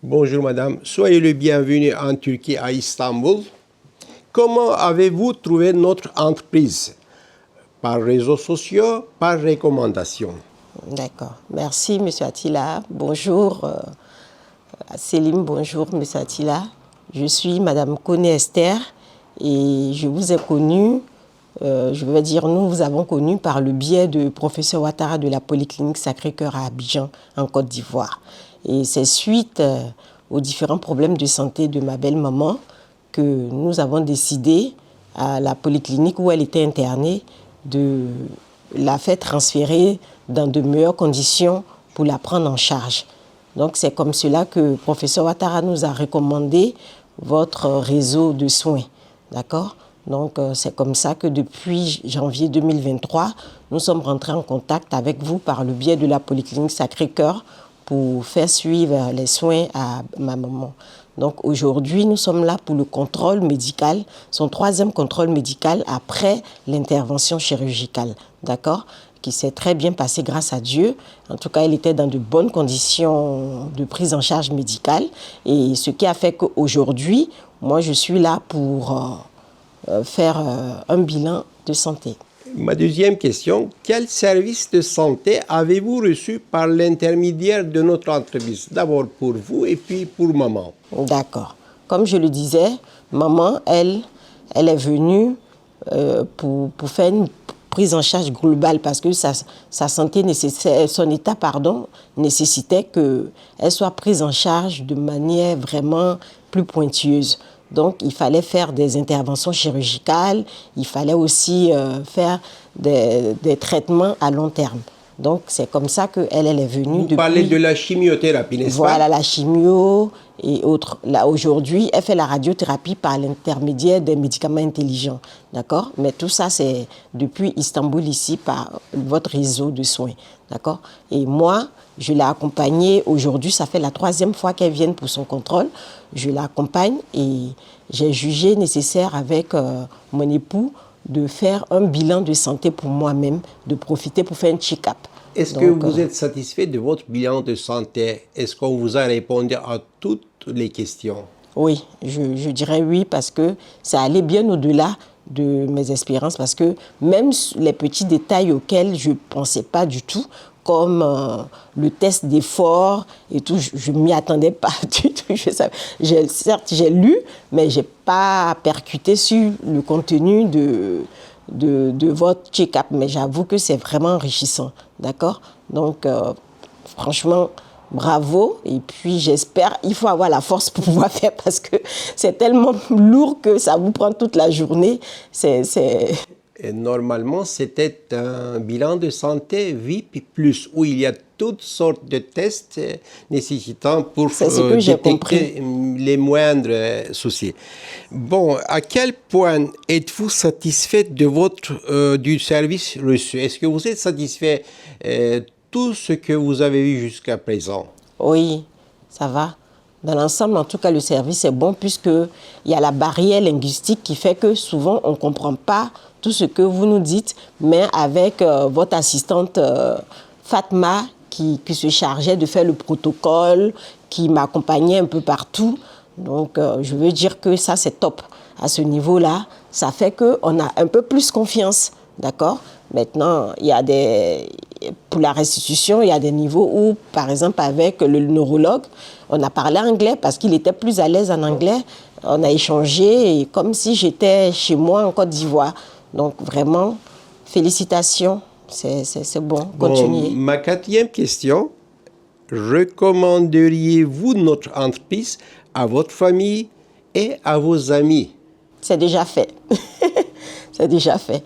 Bonjour madame, soyez le bienvenu en Turquie à Istanbul. Comment avez-vous trouvé notre entreprise? Par réseaux sociaux, par recommandation? D'accord. Merci, Monsieur Attila. Bonjour, Selim. Bonjour, Monsieur Attila. Je suis Madame Koné Esther et je vous ai connu, je veux dire, nous vous avons connu par le biais de professeur Ouattara de la Polyclinique Sacré-Cœur à Abidjan, en Côte d'Ivoire. Et c'est suite aux différents problèmes de santé de ma belle-maman que nous avons décidé à la polyclinique où elle était internée de la faire transférer dans de meilleures conditions pour la prendre en charge. Donc c'est comme cela que le professeur Ouattara nous a recommandé votre réseau de soins. D'accord? Donc c'est comme ça que depuis janvier 2023, nous sommes rentrés en contact avec vous par le biais de la Polyclinique Sacré-Cœur pour faire suivre les soins à ma maman. Donc aujourd'hui, nous sommes là pour le contrôle médical, son 3e contrôle médical après l'intervention chirurgicale, d'accord? Qui s'est très bien passé grâce à Dieu. En tout cas, elle était dans de bonnes conditions de prise en charge médicale. Et ce qui a fait qu'aujourd'hui, moi, je suis là pour faire un bilan de santé. Ma deuxième question, quel service de santé avez-vous reçu par l'intermédiaire de notre entreprise? D'abord pour vous et puis pour maman. D'accord. Comme je le disais, maman, elle est venue pour faire une prise en charge globale parce que sa santé nécessaire, son état nécessitait qu'elle soit prise en charge de manière vraiment plus pointilleuse. Donc, il fallait faire des interventions chirurgicales, il fallait aussi faire des traitements à long terme. Donc, c'est comme ça qu'elle est venue. Vous parlez de la chimiothérapie, n'est-ce pas? Voilà, la chimio et autres. Là, aujourd'hui, elle fait la radiothérapie par l'intermédiaire des médicaments intelligents. D'accord? Mais tout ça, c'est depuis Istanbul, ici, par votre réseau de soins. D'accord? Et moi, je l'ai accompagnée aujourd'hui. Ça fait la 3e fois qu'elle vient pour son contrôle. Je l'accompagne et j'ai jugé nécessaire avec mon époux de faire un bilan de santé pour moi-même, de profiter pour faire un check-up. Est-ce que vous êtes satisfait de votre bilan de santé? Est-ce qu'on vous a répondu à toutes les questions? Oui, je dirais oui parce que ça allait bien au-delà de mes espérances parce que même les petits détails auxquels je ne pensais pas du tout, comme le test d'effort et tout, je ne m'y attendais pas du tout. Certes, j'ai lu, mais je n'ai pas percuté sur le contenu de votre check-up. Mais j'avoue que c'est vraiment enrichissant, d'accord? Donc, franchement, bravo. Et puis, j'espère, il faut avoir la force pour pouvoir faire parce que c'est tellement lourd que ça vous prend toute la journée. Et normalement, c'était un bilan de santé VIP+, où il y a toutes sortes de tests nécessitant pour détecter les moindres soucis. Bon, à quel point êtes-vous satisfait de du service reçu? Est-ce que vous êtes satisfait de tout ce que vous avez vu jusqu'à présent? Oui, ça va. Dans l'ensemble, en tout cas, le service est bon puisqu'il y a la barrière linguistique qui fait que souvent, on ne comprend pas tout ce que vous nous dites, mais avec votre assistante Fatma qui se chargeait de faire le protocole, qui m'accompagnait un peu partout. Donc, je veux dire que ça, c'est top. À ce niveau-là, ça fait qu'on a un peu plus confiance, d'accord? Maintenant, il y a pour la restitution, il y a des niveaux où, par exemple, avec le neurologue, on a parlé anglais parce qu'il était plus à l'aise en anglais. On a échangé comme si j'étais chez moi en Côte d'Ivoire. Donc, vraiment, félicitations. C'est bon, continuez. Bon, ma 4e question, recommanderiez-vous notre entreprise à votre famille et à vos amis? C'est déjà fait. C'est déjà fait.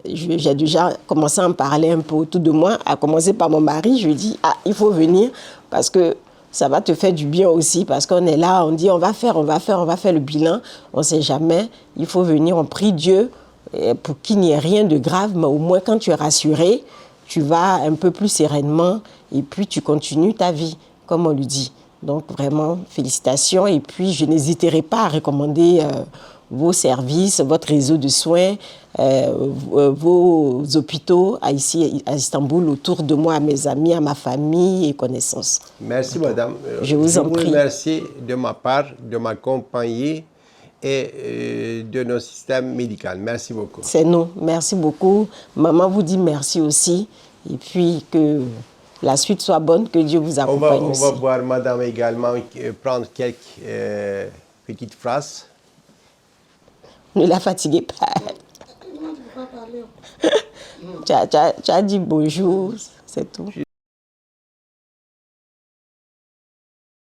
J'ai déjà commencé à en parler un peu autour de moi, à commencer par mon mari. Je lui dis, il faut venir parce que ça va te faire du bien aussi, parce qu'on est là, on dit on va faire le bilan, on ne sait jamais, il faut venir, on prie Dieu pour qu'il n'y ait rien de grave, mais au moins quand tu es rassuré, tu vas un peu plus sereinement et puis tu continues ta vie, comme on le dit. Donc vraiment, félicitations et puis je n'hésiterai pas à recommander vos services, votre réseau de soins, vos hôpitaux ici à Istanbul, autour de moi, à mes amis, à ma famille et connaissances. Merci, madame. Je vous en prie. remercie de ma part de m'accompagner et de nos systèmes médicaux. Merci beaucoup. C'est nous. Merci beaucoup. Maman vous dit merci aussi. Et puis que la suite soit bonne, que Dieu vous accompagne aussi. On va voir madame également prendre quelques petites phrases. Ne la fatiguez pas. Tu as dit bonjour, c'est tout.